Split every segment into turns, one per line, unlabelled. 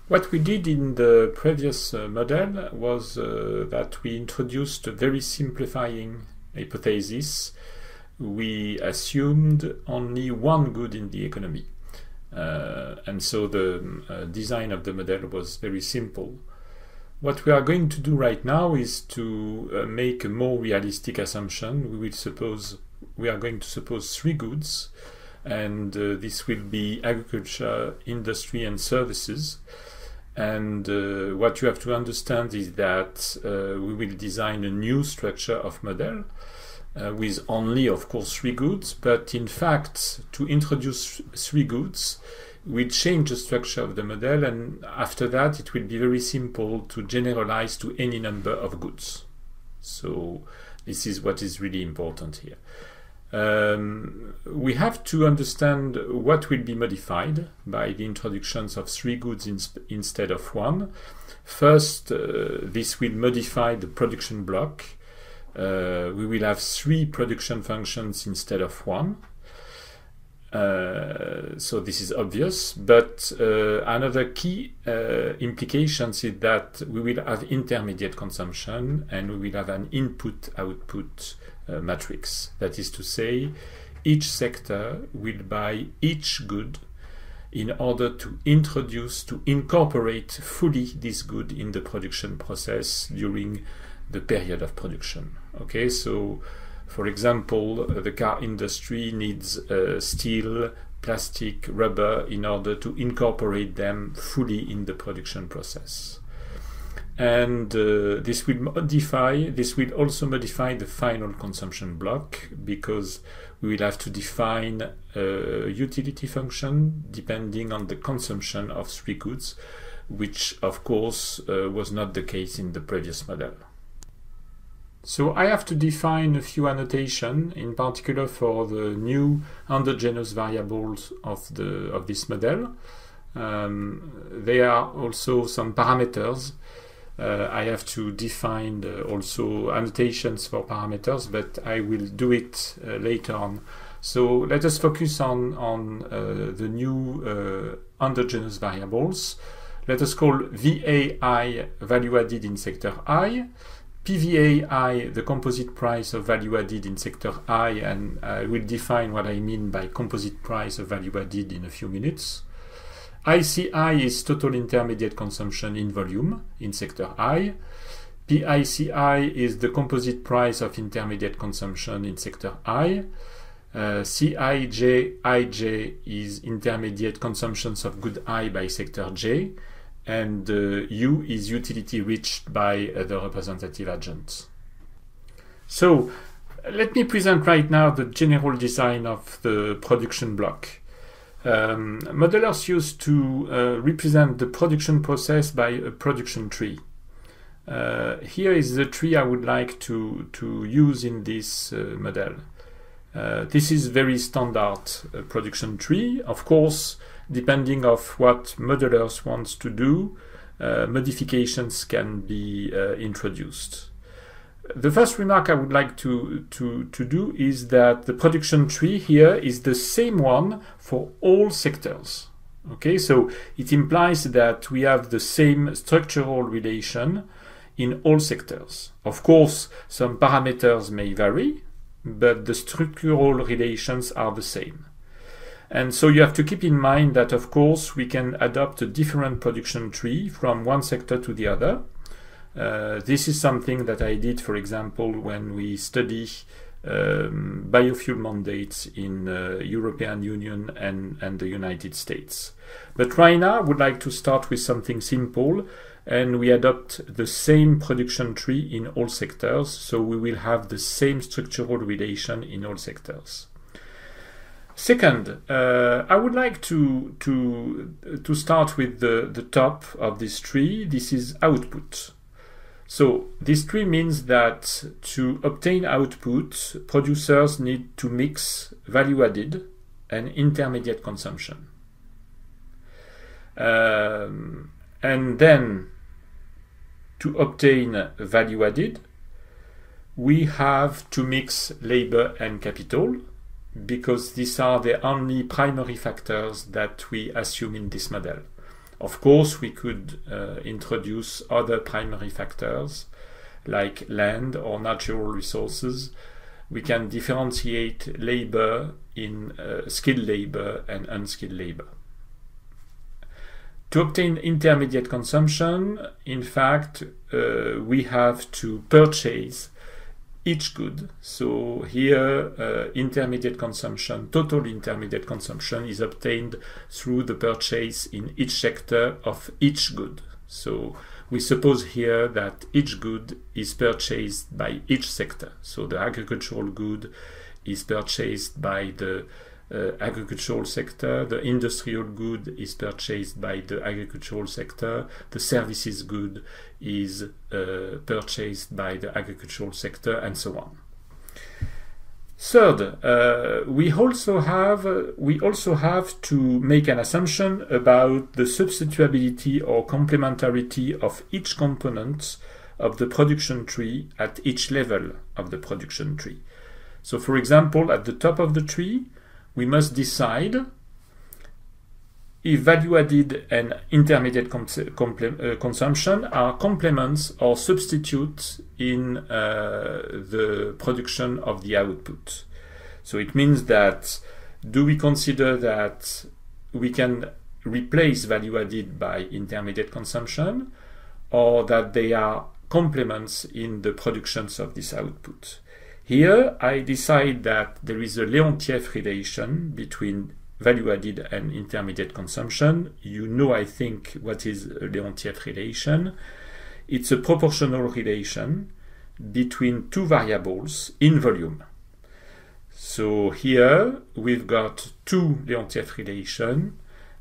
What we did in the previous model was that we introduced a very simplifying hypothesis. We assumed only one good in the economy. And so the design of the model was very simple. What we are going to do right now is to make a more realistic assumption. We are going to suppose three goods, and this will be agriculture, industry, and services. And what you have to understand is that we will design a new structure of model with only, of course, three goods. But in fact, to introduce three goods, we change the structure of the model, and after that, it will be very simple to generalize to any number of goods. So this is what is really important here. We have to understand what will be modified by the introductions of three goods instead of one. First, this will modify the production block. We will have three production functions instead of one. So this is obvious, but another key implications is that we will have intermediate consumption and we will have an input-output matrix. That is to say, each sector will buy each good in order to incorporate fully this good in the production process during the period of production. Okay, so for example, the car industry needs steel, plastic, rubber in order to incorporate them fully in the production process. And this will also modify the final consumption block, because we will have to define a utility function depending on the consumption of three goods, which of course was not the case in the previous model. So I have to define a few annotations, in particular for the new endogenous variables of this model. There are also some parameters. I have to define also annotations for parameters, but I will do it later on. So let us focus on the new endogenous variables. Let us call VAI value added in sector I, PVAI the composite price of value added in sector I, and I will define what I mean by composite price of value added in a few minutes. ICI is total intermediate consumption in volume in sector I. PICI is the composite price of intermediate consumption in sector I. CIJ is intermediate consumptions of good I by sector J. And U is utility reached by the representative agent. So let me present right now the general design of the production block. Modelers used to represent the production process by a production tree. Here is the tree I would like to use in this model. This is very standard production tree. Of course, depending on what modelers want to do, modifications can be introduced. The first remark I would like to do is that the production tree here is the same one for all sectors. Okay, so it implies that we have the same structural relation in all sectors. Of course, some parameters may vary, but the structural relations are the same. And so you have to keep in mind that, of course, we can adopt a different production tree from one sector to the other. This is something that I did, for example, when we study biofuel mandates in European Union and the United States. But right now, I would like to start with something simple, and we adopt the same production tree in all sectors, so we will have the same structural relation in all sectors. Second, I would like to start with the top of this tree. This is output. So this tree means that to obtain output, producers need to mix value added and intermediate consumption. And then to obtain value added, we have to mix labor and capital, because these are the only primary factors that we assume in this model. Of course, we could introduce other primary factors like land or natural resources. We can differentiate labor in skilled labor and unskilled labor. To obtain intermediate consumption, in fact, we have to purchase each good. So here, intermediate consumption, total intermediate consumption is obtained through the purchase in each sector of each good. So we suppose here that each good is purchased by each sector. So the agricultural good is purchased by the agricultural sector, the industrial good is purchased by the agricultural sector, the services good is purchased by the agricultural sector, and so on. Third, we also have to make an assumption about the substitutability or complementarity of each component of the production tree at each level of the production tree. So, for example, at the top of the tree, we must decide if value-added and intermediate consumption are complements or substitutes in the production of the output. So it means that, do we consider that we can replace value-added by intermediate consumption, or that they are complements in the productions of this output? Here, I decide that there is a Leontief relation between value-added and intermediate consumption. You know, I think, what is a Leontief relation. It's a proportional relation between two variables in volume. So here, we've got two Leontief relations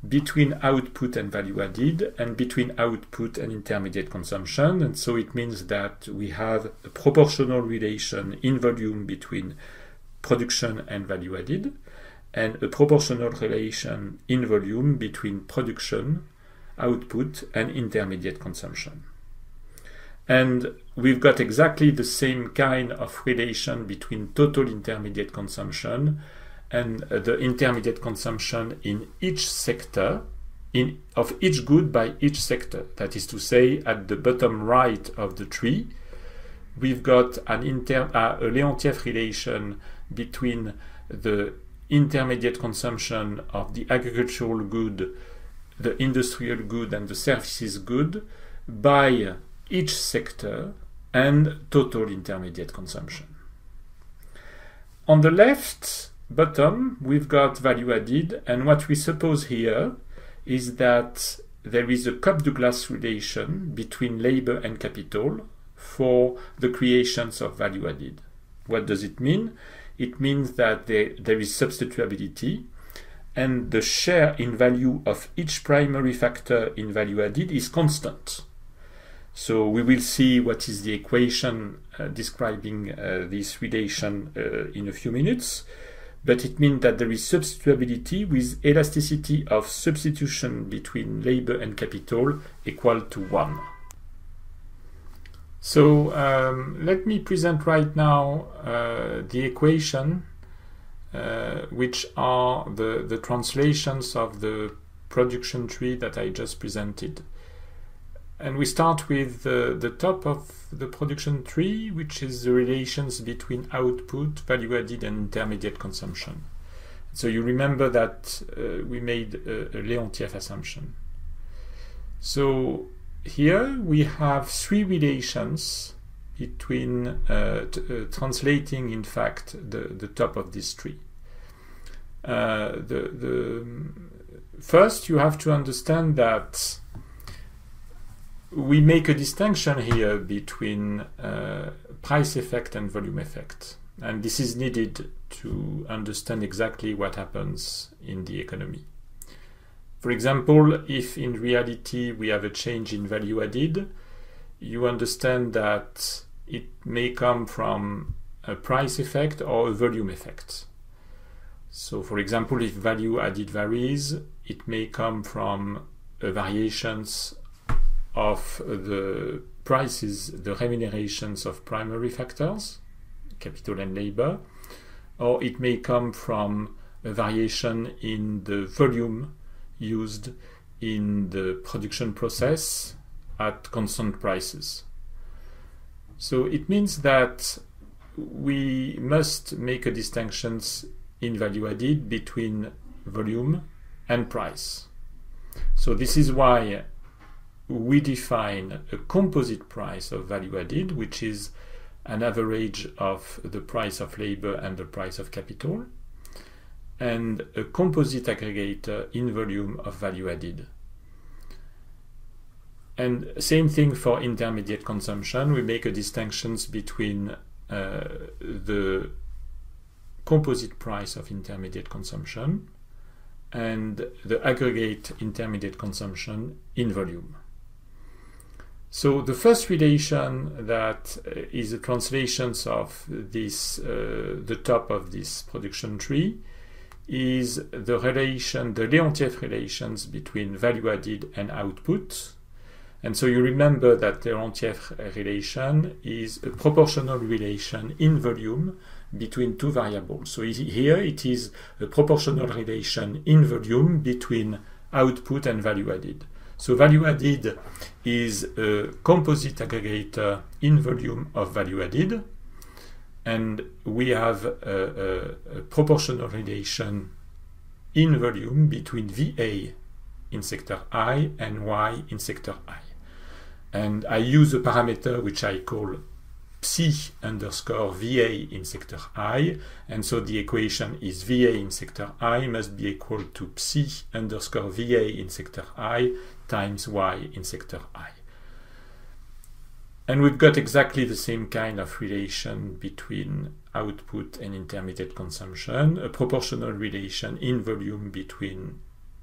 between output and value-added, and between output and intermediate consumption. And so it means that we have a proportional relation in volume between production and value-added, and a proportional relation in volume between production, output, and intermediate consumption. And we've got exactly the same kind of relation between total intermediate consumption and the intermediate consumption in each sector, of each good by each sector. That is to say, at the bottom right of the tree, we've got a Leontief relation between the intermediate consumption of the agricultural good, the industrial good, and the services good by each sector and total intermediate consumption. On the left bottom, we've got value added, and what we suppose here is that there is a Cobb-Douglas relation between labor and capital for the creations of value added. What does it mean? It means that there is substitutability, and the share in value of each primary factor in value added is constant. So we will see what is the equation describing this relation in a few minutes, but it means that there is substitutability with elasticity of substitution between labor and capital equal to 1. So let me present right now the equation, which are the translations of the production tree that I just presented. And we start with the top of the production tree, which is the relations between output, value added, and intermediate consumption. So you remember that we made a Leontief assumption. So here we have three relations between translating, in fact, the top of this tree. First, you have to understand that we make a distinction here between price effect and volume effect. And this is needed to understand exactly what happens in the economy. For example, if in reality we have a change in value added, you understand that it may come from a price effect or a volume effect. So for example, if value added varies, it may come from variations of the prices, the remunerations of primary factors, capital and labor, or it may come from a variation in the volume used in the production process at constant prices. So it means that we must make a distinction in value added between volume and price. So this is why we define a composite price of value added, which is an average of the price of labor and the price of capital, and a composite aggregator in volume of value added. And same thing for intermediate consumption. We make a distinction between the composite price of intermediate consumption and the aggregate intermediate consumption in volume. So the first relation that is a translation of this, the top of this production tree, is the relation, the Leontief relations between value added and output. And so you remember that the Leontief relation is a proportional relation in volume between two variables. So here it is a proportional relation in volume between output and value added. So value added is a composite aggregator in volume of value added, and we have a proportional relation in volume between VA in sector I and Y in sector I. And I use a parameter which I call psi underscore VA in sector I, and so the equation is VA in sector I must be equal to psi underscore VA in sector I times Y in sector I. And we've got exactly the same kind of relation between output and intermediate consumption, a proportional relation in volume between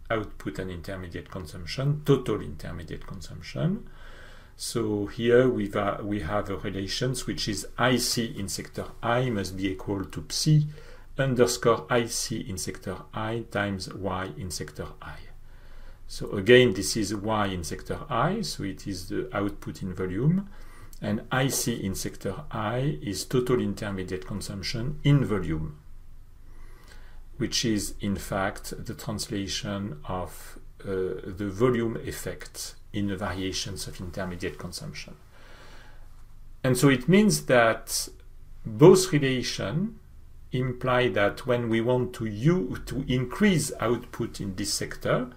output and intermediate consumption, total intermediate consumption. So here we have a relation which is IC in sector I must be equal to psi underscore IC in sector I times Y in sector I. So again, this is Y in sector I, so it is the output in volume, and IC in sector I is total intermediate consumption in volume, which is in fact the translation of the volume effect in the variations of intermediate consumption. And so it means that both relations imply that when we want to increase output in this sector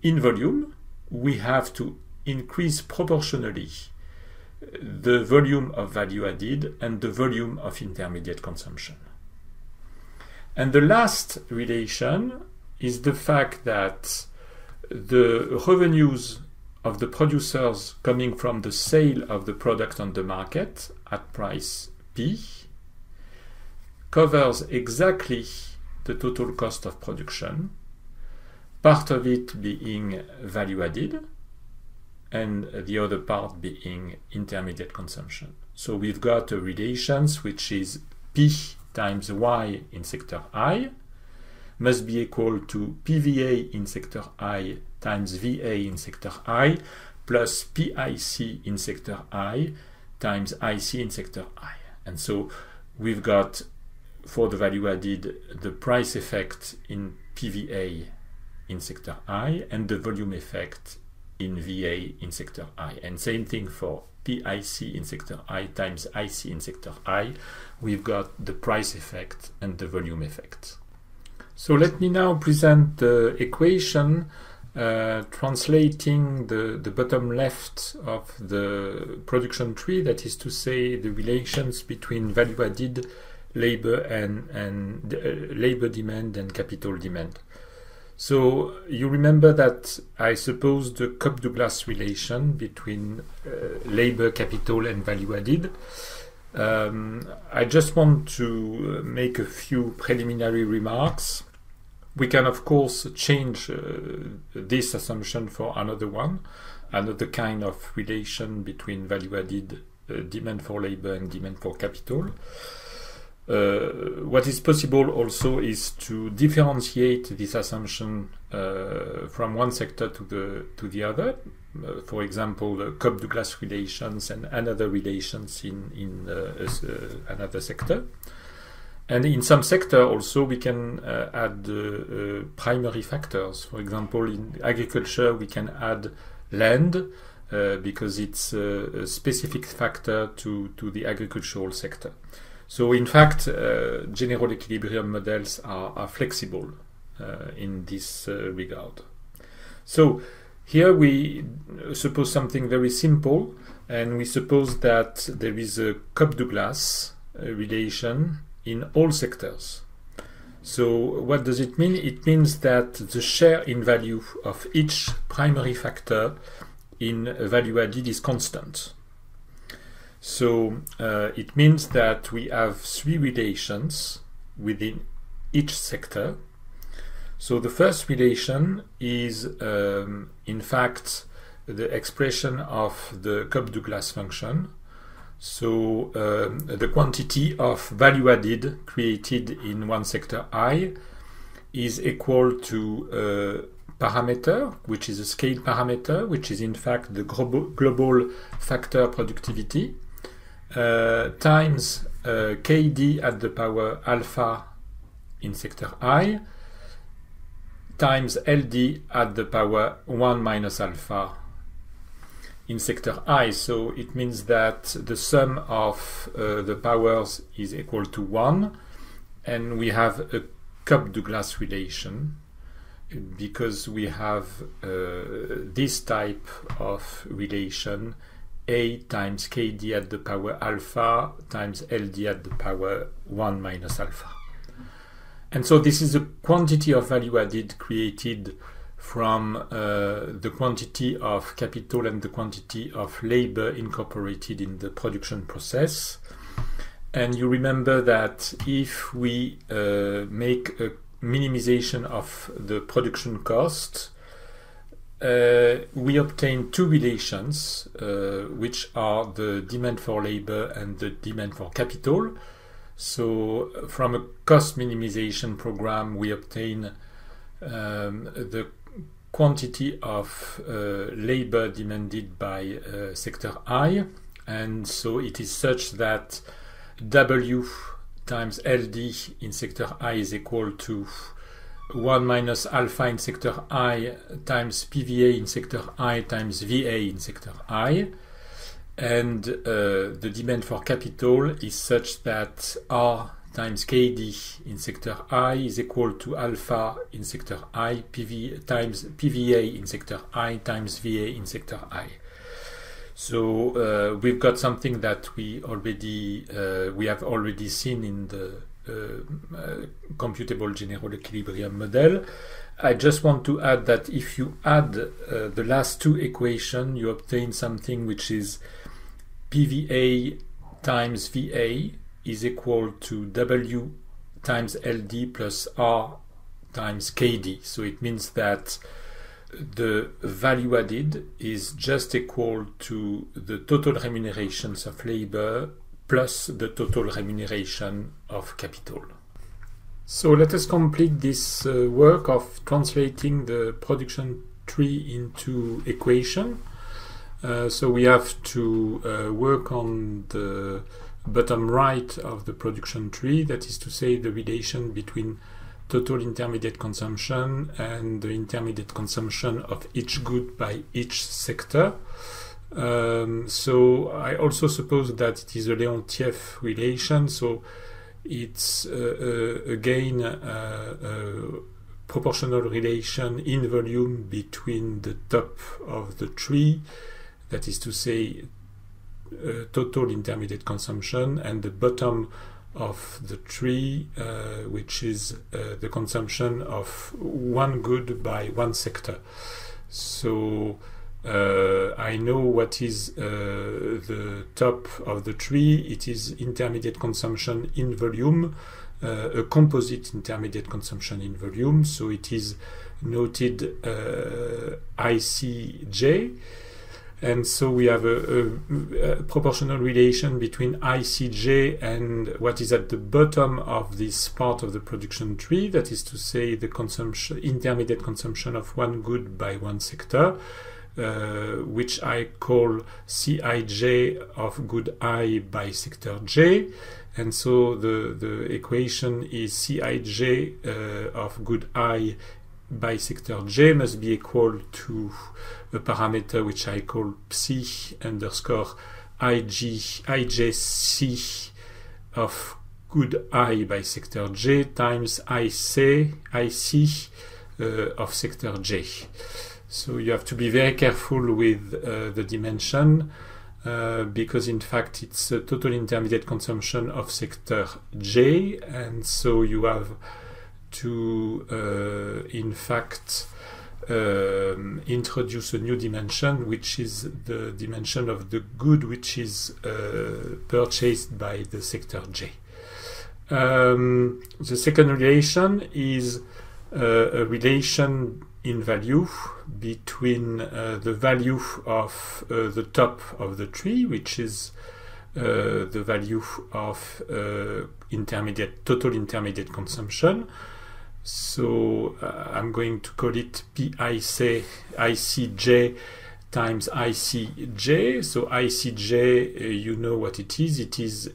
in volume, we have to increase proportionally the volume of value added and the volume of intermediate consumption. And the last relation is the fact that the revenues of the producers coming from the sale of the product on the market at price P covers exactly the total cost of production, part of it being value added and the other part being intermediate consumption. So we've got a relation which is P times Y in sector I must be equal to PVA in sector I times VA in sector I plus PIC in sector I times IC in sector I. And so we've got, for the value added, the price effect in PVA in sector I and the volume effect in VA in sector I. And same thing for PIC in sector I times IC in sector I. We've got the price effect and the volume effect. So let me now present the equation translating the bottom left of the production tree, that is to say the relations between value added, labor and labor demand and capital demand. So you remember that I suppose the Cobb-Douglas relation between labor, capital and value added. I just want to make a few preliminary remarks. We can of course change this assumption for another one, another kind of relation between value added, demand for labor and demand for capital. What is possible also is to differentiate this assumption from one sector to the other. For example, Cobb-Douglas relations and another relations in another sector. And in some sector also we can add primary factors. For example, in agriculture we can add land because it's a specific factor to the agricultural sector. So in fact, general equilibrium models are flexible in this regard. So here we suppose something very simple, and we suppose that there is a Cobb-Douglas relation in all sectors. So what does it mean? It means that the share in value of each primary factor in value added is constant. So it means that we have three relations within each sector. So the first relation is in fact the expression of the Cobb-Douglas function. So the quantity of value added created in one sector I is equal to a parameter, which is a scale parameter, which is in fact the global factor productivity, times kd at the power alpha in sector I, times ld at the power 1 minus alpha in sector I. So it means that the sum of the powers is equal to 1, and we have a Cobb-Douglas relation because we have this type of relation, A times kd at the power alpha times ld at the power 1 minus alpha. And so this is the quantity of value added created from the quantity of capital and the quantity of labor incorporated in the production process. And you remember that if we make a minimization of the production cost, we obtain two relations, which are the demand for labor and the demand for capital. So from a cost minimization program, we obtain the quantity of labor demanded by sector I, and so it is such that W times LD in sector I is equal to 1 minus alpha in sector I times PVA in sector I times VA in sector I, and the demand for capital is such that R times KD in sector I is equal to alpha in sector I times PVA in sector I times VA in sector I. So we've got something that we have already seen in the Computable General Equilibrium model. I just want to add that if you add the last two equations, you obtain something which is PVA times VA is equal to W times LD plus R times KD. So it means that the value added is just equal to the total remunerations of labor plus the total remuneration of capital. So let us complete this work of translating the production tree into equation. So we have to work on the bottom right of the production tree, that is to say the relation between total intermediate consumption and the intermediate consumption of each good by each sector. So I also suppose that it is a Leontief relation, so it's again a proportional relation in volume between the top of the tree, that is to say total intermediate consumption, and the bottom of the tree, which is the consumption of one good by one sector. So I know what is the top of the tree. It is intermediate consumption in volume, a composite intermediate consumption in volume. So it is noted ICJ. And so we have a proportional relation between ICJ and what is at the bottom of this part of the production tree, that is to say the intermediate consumption of one good by one sector, which I call Cij of good I by sector J. And so the equation is Cij of good I by sector J must be equal to a parameter which I call psi underscore ijc of good I by sector J times ic of sector J. So you have to be very careful with the dimension because in fact it's a total intermediate consumption of sector J, and so you have to in fact introduce a new dimension, which is the dimension of the good which is purchased by the sector J. The second relation is a relation in value between the value of the top of the tree, which is the value of total intermediate consumption. So I'm going to call it ICJ times ICJ. So ICJ, you know what it is. It is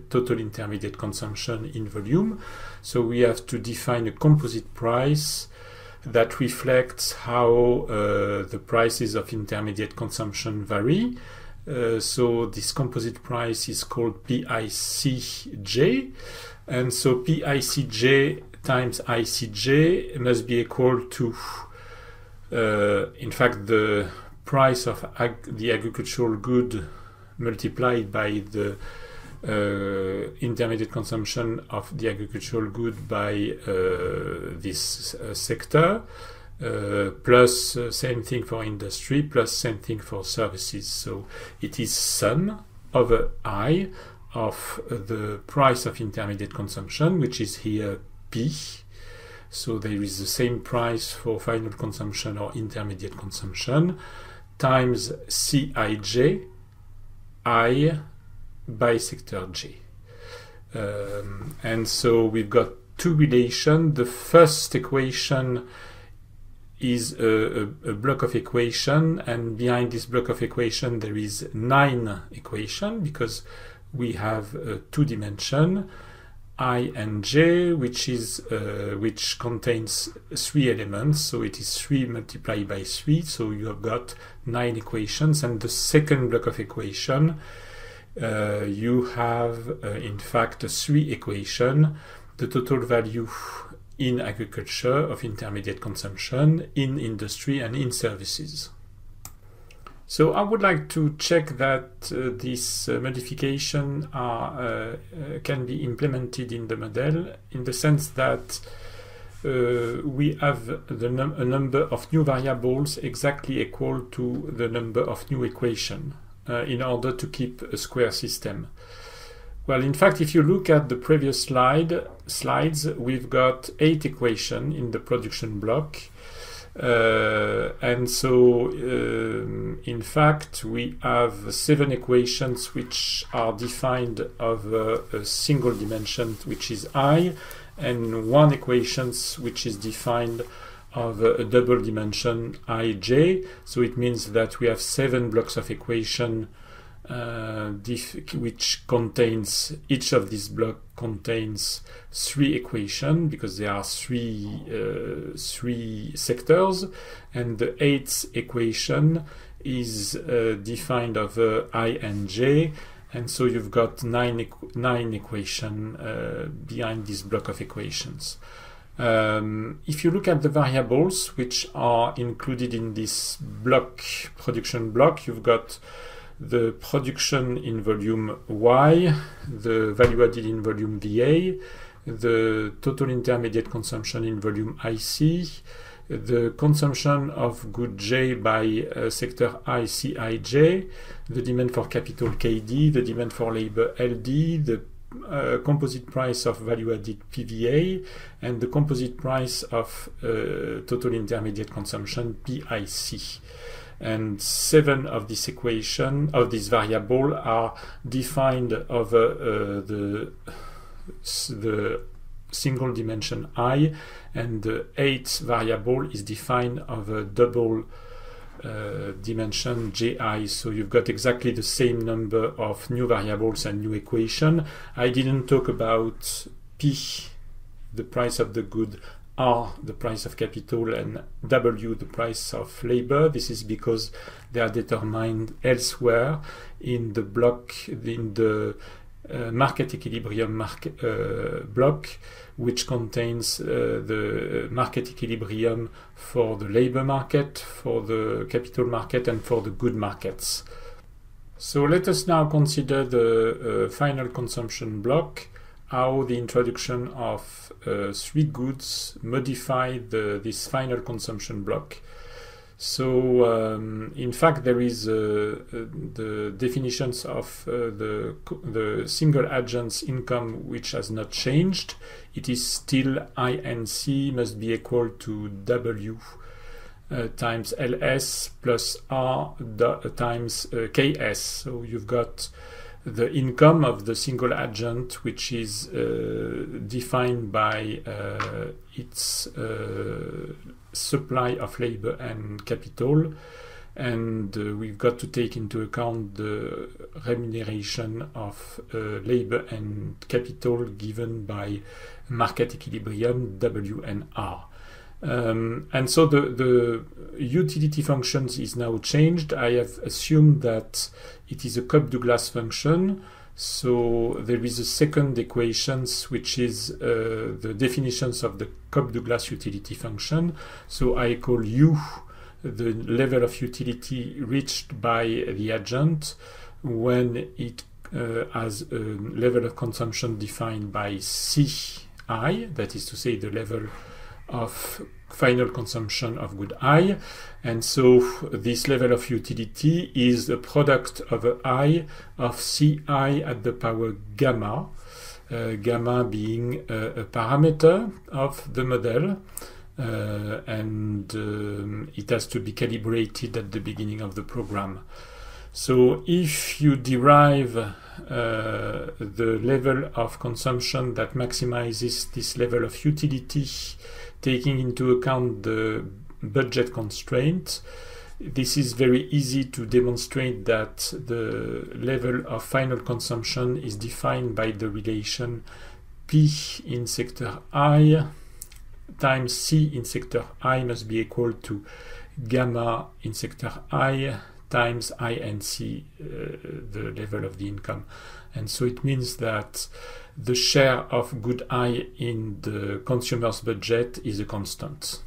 total intermediate consumption in volume. So we have to define a composite price that reflects how the prices of intermediate consumption vary. So this composite price is called PICJ. And so PICJ times ICJ must be equal to, in fact, the price of the agricultural good multiplied by the intermediate consumption of the agricultural good by this sector, plus same thing for industry, plus same thing for services. So it is sum over I of the price of intermediate consumption, which is here P. So there is the same price for final consumption or intermediate consumption, times Cij I by sector J. And so we've got two relations. The first equation is a block of equation, and behind this block of equation there is 9 equations, because we have two dimensions, I and J, which contains 3 elements. So it is 3 multiplied by 3. So you have got 9 equations. And the second block of equation, you have in fact 3 equations. The total value in agriculture of intermediate consumption, in industry, and in services. So I would like to check that this modification can be implemented in the model, in the sense that we have a number of new variables exactly equal to the number of new equations in order to keep a square system. Well, in fact, if you look at the previous slides, we've got 8 equations in the production block. And so, in fact, we have 7 equations which are defined of a single dimension, which is I, and 1 equation which is defined of a double dimension ij. So it means that we have 7 blocks of equation which contains, each of these blocks contains 3 equations, because there are 3 sectors, and the 8th equation is defined of I and J, and so you've got 9 equations behind this block of equations. If you look at the variables which are included in this production block, you've got the production in volume Y, the value added in volume VA, the total intermediate consumption in volume IC, the consumption of good J by sector ICIJ, the demand for capital KD, the demand for labor LD, the composite price of value added PVA, and the composite price of total intermediate consumption PIC. And 7 of this equation, of this variable, are defined over the single dimension I, and the 8th variable is defined of a double dimension ji, so you've got exactly the same number of new variables and new equation. I didn't talk about P, the price of the good, R, the price of capital, and W, the price of labor. This is because they are determined elsewhere in the block, in the market equilibrium block, which contains the market equilibrium for the labor market, for the capital market, and for the good markets. So let us now consider the final consumption block, how the introduction of three goods modify this final consumption block. So in fact there is the definitions of the single agent's income which has not changed. It is still INC must be equal to W times LS plus R times KS. So you've got the income of the single agent, which is defined by its supply of labor and capital, and we've got to take into account the remuneration of labor and capital given by market equilibrium W and R. And so the utility functions is now changed. I have assumed that it is a Cobb-Douglas function. So there is a second equation, which is the definitions of the Cobb-Douglas utility function. So I call U the level of utility reached by the agent when it has a level of consumption defined by CI, that is to say the level of final consumption of good I. And so this level of utility is the product of a I of Ci at the power gamma, gamma being a parameter of the model, and it has to be calibrated at the beginning of the program. So if you derive the level of consumption that maximizes this level of utility, taking into account the budget constraint, this is very easy to demonstrate that the level of final consumption is defined by the relation P in sector I times C in sector I must be equal to gamma in sector I times INC, the level of the income. And so it means that the share of good I in the consumer's budget is a constant.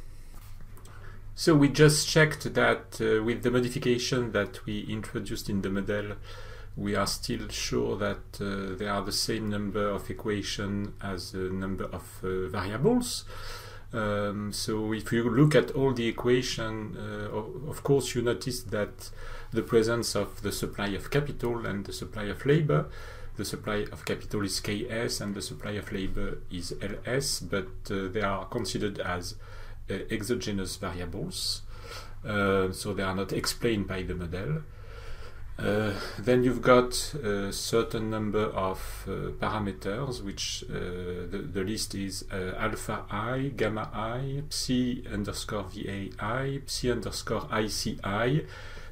So we just checked that with the modification that we introduced in the model, we are still sure that there are the same number of equations as the number of variables. So if you look at all the equations, of course you notice that the presence of the supply of capital and the supply of labor. The supply of capital is Ks and the supply of labor is Ls, but they are considered as exogenous variables, so they are not explained by the model. Then you've got a certain number of parameters, which the list is alpha I, gamma I, psi underscore VAI, psi underscore ICI,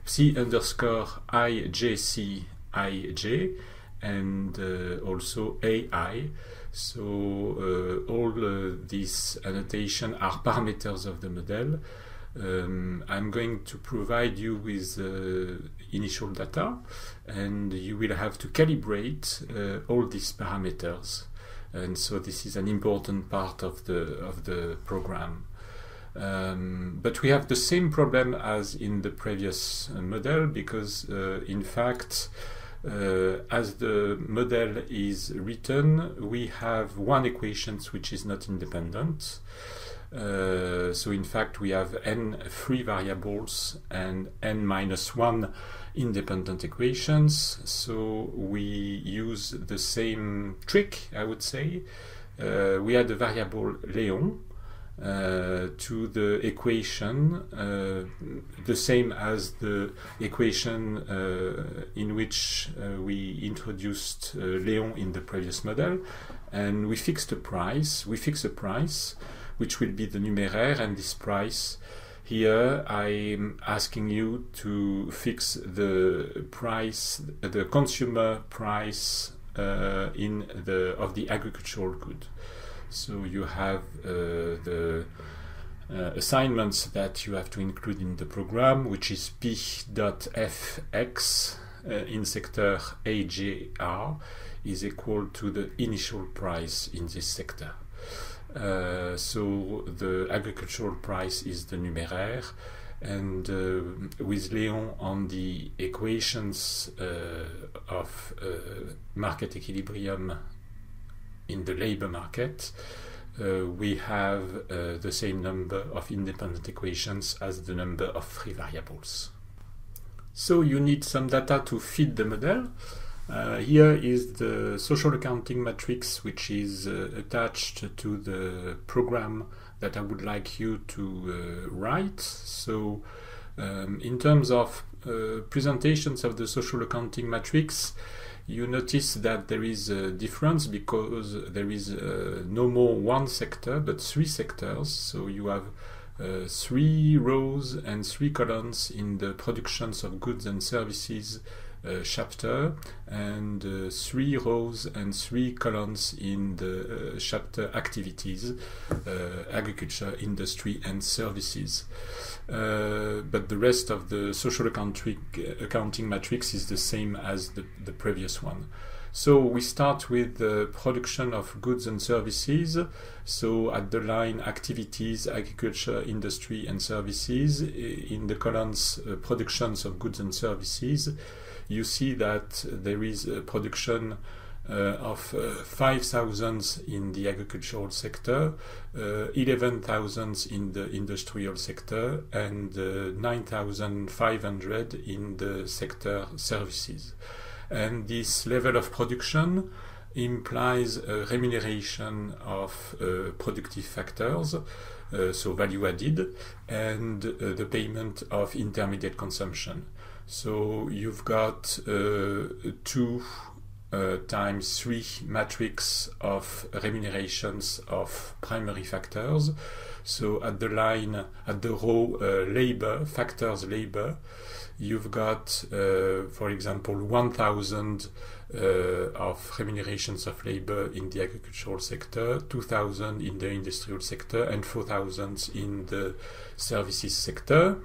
psi underscore IJC IJ, and also AI. So all these annotations are parameters of the model. I'm going to provide you with initial data, and you will have to calibrate all these parameters. And so this is an important part of the program. But we have the same problem as in the previous model, because in fact, as the model is written, we have one equation which is not independent. So in fact we have n free variables and n-1 independent equations. So we use the same trick, I would say. We had the variable Léon to the equation, the same as the equation in which we introduced Léon in the previous model, and we fixed a price. We fix a price which will be the numeraire, and this price Here I'm asking you to fix the price, the consumer price of the agricultural good. So you have the assignments that you have to include in the program, which is p.fx in sector AJR is equal to the initial price in this sector. So the agricultural price is the numéraire, and with Léon on the equations of market equilibrium in the labor market, we have the same number of independent equations as the number of free variables. So you need some data to fit the model. Here is the social accounting matrix, which is attached to the program that I would like you to write. So in terms of presentations of the social accounting matrix, you notice that there is a difference because there is no more one sector but three sectors. So you have 3 rows and 3 columns in the productions of goods and services chapter, and 3 rows and 3 columns in the chapter activities, agriculture, industry and services. But the rest of the social accounting matrix is the same as the previous one. So we start with the production of goods and services. So at the line activities, agriculture, industry and services, in the columns productions of goods and services, you see that there is a production of 5,000 in the agricultural sector, 11,000 in the industrial sector, and 9,500 in the sector services. And this level of production implies a remuneration of productive factors, so value added, and the payment of intermediate consumption. So you've got 2 times 3 matrix of remunerations of primary factors. So at the line, at the row labor, factors labor, you've got, for example, 1,000 of remunerations of labor in the agricultural sector, 2,000 in the industrial sector, and 4,000 in the services sector.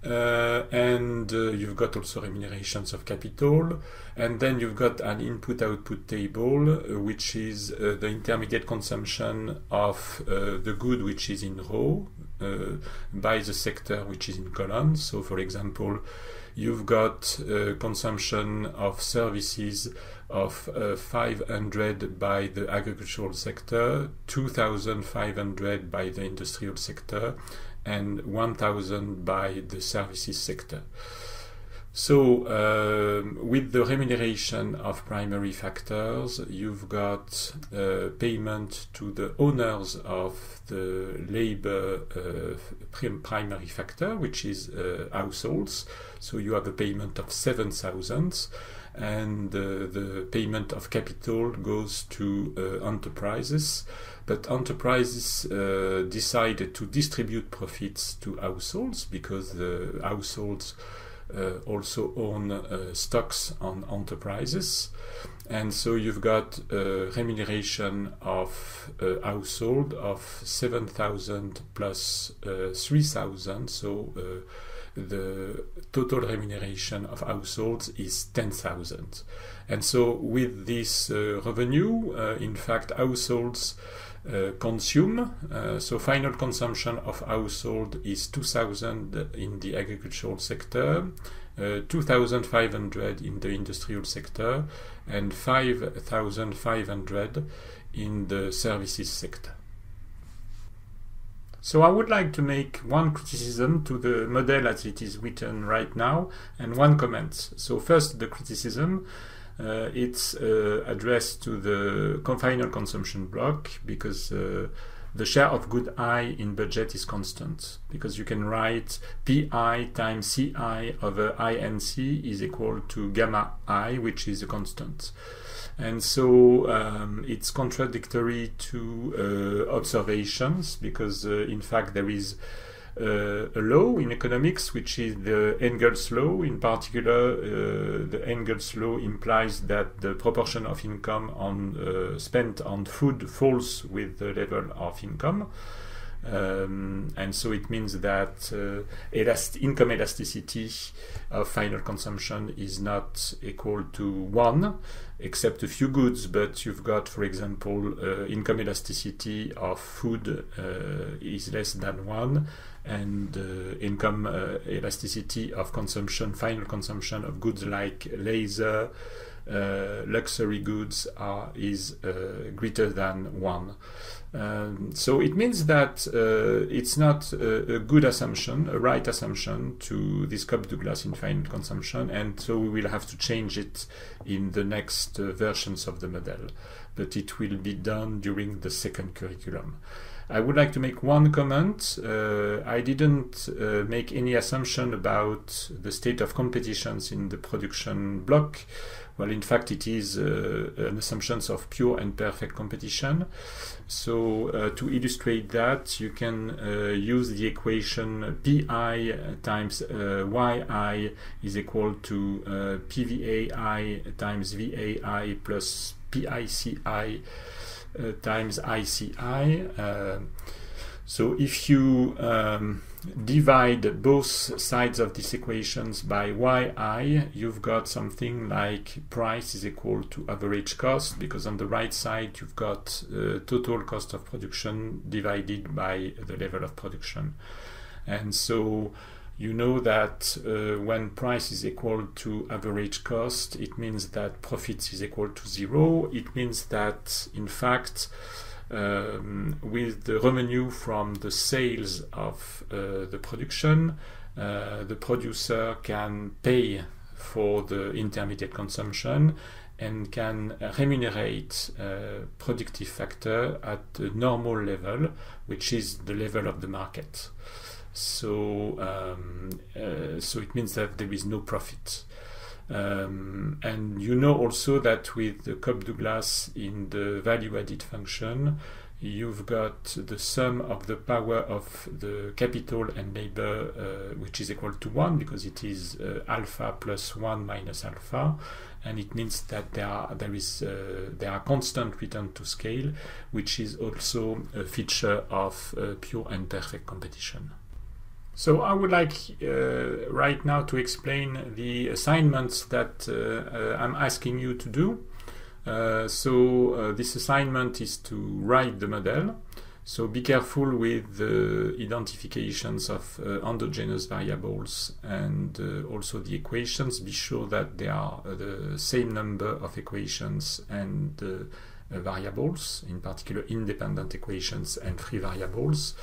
And you've got also remunerations of capital, and then you've got an input-output table, which is the intermediate consumption of the good which is in row by the sector which is in column. So for example, you've got consumption of services of 500 by the agricultural sector, 2,500 by the industrial sector, and 1,000 by the services sector. So with the remuneration of primary factors, you've got payment to the owners of the labor primary factor, which is households. So you have a payment of 7,000, and the payment of capital goes to enterprises. But enterprises decided to distribute profits to households because the households also own stocks on enterprises. And so you've got remuneration of household of 7,000 plus 3,000. So the total remuneration of households is 10,000. And so with this revenue, in fact, households consume. So final consumption of household is 2,000 in the agricultural sector, 2,500 in the industrial sector, and 5,500 in the services sector. So I would like to make one criticism to the model as it is written right now, and one comment. So first, the criticism. It's addressed to the final consumption block because the share of good I in budget is constant, because you can write Pi times Ci over INC is equal to gamma I, which is a constant. And so it's contradictory to observations, because in fact there is a law in economics, which is the Engels law. In particular, the Engels law implies that the proportion of income spent on food falls with the level of income. And so it means that income elasticity of final consumption is not equal to 1, except a few goods, but you've got, for example, income elasticity of food is less than 1, and income elasticity of consumption, final consumption of goods like leather, luxury goods is greater than 1. So it means that it's not a good assumption, a right assumption to this Cobb-Douglas in final consumption, and so we will have to change it in the next versions of the model. But it will be done during the second curriculum. I would like to make one comment. I didn't make any assumption about the state of competitions in the production block. Well, in fact, it is an assumption of pure and perfect competition. So to illustrate that, you can use the equation Pi times Yi is equal to PVAI times VAI plus PICI times ICI. So if you divide both sides of these equations by Yi, you've got something like price is equal to average cost, because on the right side you've got total cost of production divided by the level of production. And so you know that when price is equal to average cost, it means that profit is equal to 0. It means that, in fact, with the revenue from the sales of the production, the producer can pay for the intermediate consumption and can remunerate productive factor at the normal level, which is the level of the market. So it means that there is no profit. And you know also that with the Cobb-Douglas in the value-added function, you've got the sum of the power of the capital and labor, which is equal to 1, because it is alpha plus 1 minus alpha, and it means that there are constant return to scale, which is also a feature of pure and perfect competition. So I would like right now to explain the assignments that I'm asking you to do. This assignment is to write the model. So be careful with the identifications of endogenous variables and also the equations. Be sure that they are the same number of equations and variables, in particular independent equations and free variables.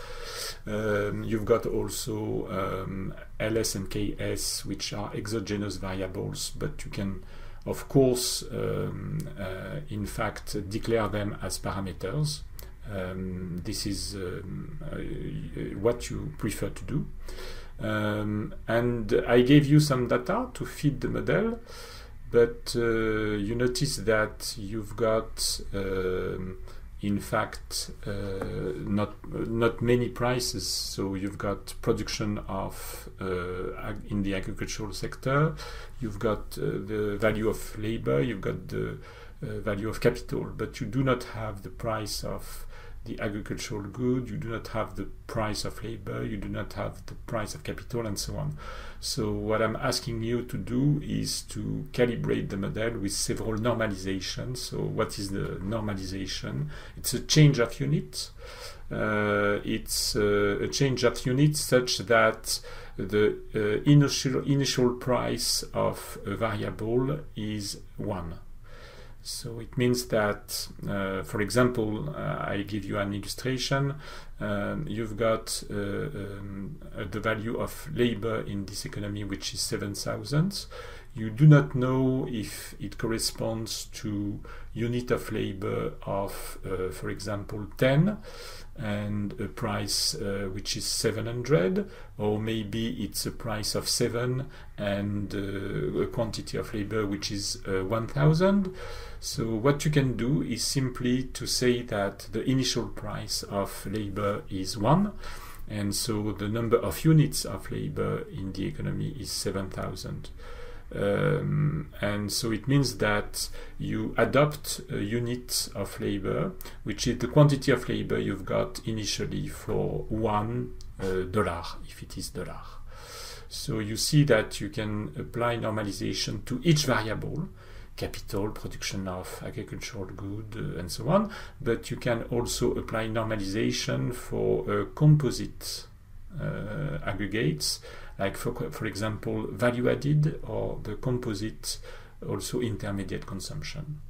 You've got also LS and KS, which are exogenous variables, but you can, of course, in fact, declare them as parameters. This is what you prefer to do. And I gave you some data to feed the model. But you notice that you've got, in fact, not many prices. So you've got production of in the agricultural sector. You've got the value of labor. You've got the value of capital. But you do not have the price of the agricultural good. You do not have the price of labor. You do not have the price of capital, and so on. So what I'm asking you to do is to calibrate the model with several normalizations. So what is the normalization? It's a change of unit. It's a change of unit such that the initial price of a variable is 1. So it means that, for example, I give you an illustration. You've got the value of labor in this economy, which is 7,000. You do not know if it corresponds to unit of labor of, for example, 10, and a price which is 700, or maybe it's a price of 7 and a quantity of labor which is 1,000. So what you can do is simply to say that the initial price of labor is 1, And so the number of units of labor in the economy is 7,000. And so it means that you adopt a unit of labor, which is the quantity of labor you've got initially for $1, if it is dollar. So you see that you can apply normalization to each variable, capital, production of agricultural goods, and so on, but you can also apply normalization for composite aggregates, like for example value added, or the composite also intermediate consumption.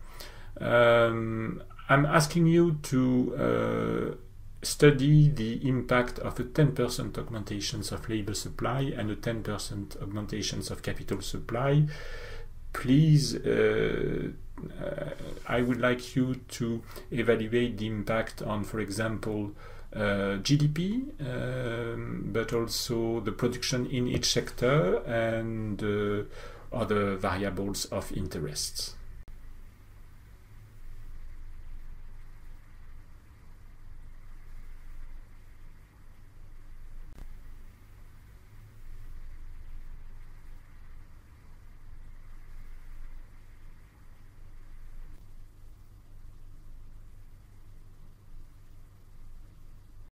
I'm asking you to study the impact of a 10% augmentations of labor supply and a 10% augmentations of capital supply. Please, I would like you to evaluate the impact on, for example, GDP, but also the production in each sector and other variables of interest.